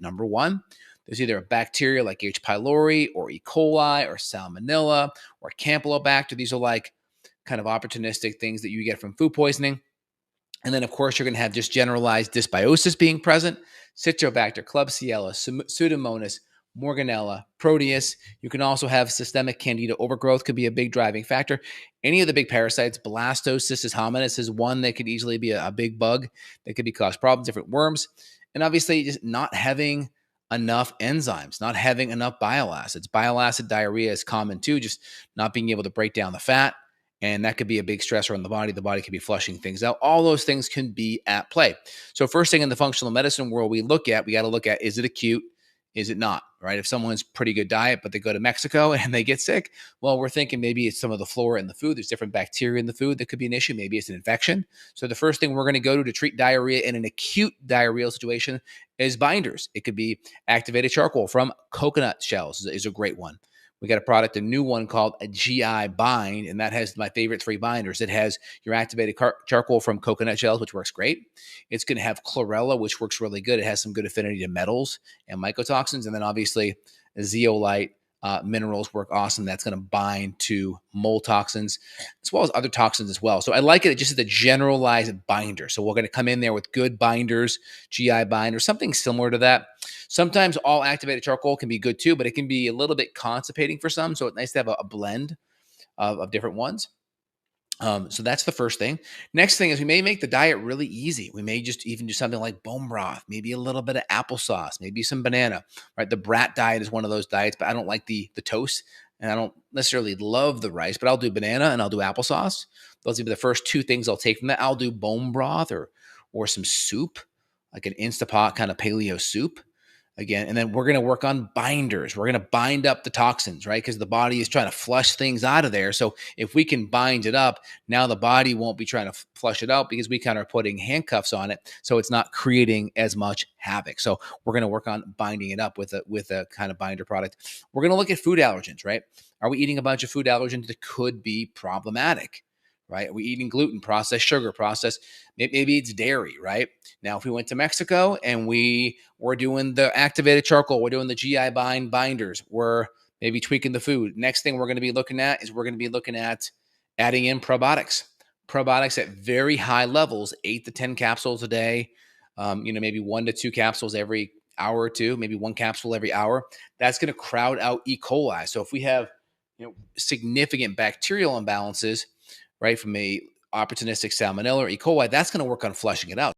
Number one, there's either a bacteria like H. pylori or E. coli or salmonella or campylobacter. These are like kind of opportunistic things that you get from food poisoning. And then, of course, you're going to have just generalized dysbiosis being present, Citrobacter, Klebsiella, Pseudomonas, Morganella, Proteus. You can also have systemic candida overgrowth, could be a big driving factor. Any of the big parasites, Blastocystis hominis is one that could easily be a big bug that could be cause problems, different worms. And obviously, just not having enough enzymes, not having enough bile acids. Bile acid diarrhea is common too, just not being able to break down the fat. And that could be a big stressor on the body. The body could be flushing things out. All those things can be at play. So first thing in the functional medicine world we got to look at, is it acute? Is it not, right? If someone's pretty good diet, but they go to Mexico and they get sick, well, we're thinking maybe it's some of the flora in the food. There's different bacteria in the food that could be an issue. Maybe it's an infection. So the first thing we're going to go to treat diarrhea in an acute diarrheal situation is binders. It could be activated charcoal from coconut shells is a great one. We got a product, a new one called a GI Bind, and that has my favorite 3 binders. It has your activated charcoal from coconut shells, which works great. It's going to have chlorella, which works really good. It has some good affinity to metals and mycotoxins. And then obviously zeolite minerals work awesome. That's going to bind to mold toxins as well as other toxins as well. So I like it just as a generalized binder. So we're going to come in there with good binders, GI bind or something similar to that. Sometimes all activated charcoal can be good too, but it can be a little bit constipating for some. So it's nice to have a blend of different ones. So that's the first thing. Next thing is we may make the diet really easy. We may just even do something like bone broth, maybe a little bit of applesauce, maybe some banana, right? The brat diet is one of those diets, but I don't like the toast and I don't necessarily love the rice, but I'll do banana and I'll do applesauce. Those will be the first 2 things I'll take from that. I'll do bone broth or some soup, like an Instapot kind of paleo soup. Again, and then we're going to work on binders. We're going to bind up the toxins, right? Because the body is trying to flush things out of there. So if we can bind it up, now the body won't be trying to flush it out because we kind of are putting handcuffs on it. So it's not creating as much havoc. So we're going to work on binding it up with a kind of binder product. We're going to look at food allergens, right? Are we eating a bunch of food allergens that could be problematic? Right? Are we eating gluten, processed sugar, maybe it's dairy, right? Now, if we went to Mexico and we were doing the activated charcoal, we're doing the GI binders, we're maybe tweaking the food. Next thing we're going to be looking at is we're going to be looking at adding in probiotics. Probiotics at very high levels, 8 to 10 capsules a day, maybe 1 to 2 capsules every hour or two, maybe 1 capsule every hour. That's going to crowd out E. coli. So if we have significant bacterial imbalances, right, from a opportunistic salmonella or E. coli, that's going to work on flushing it out.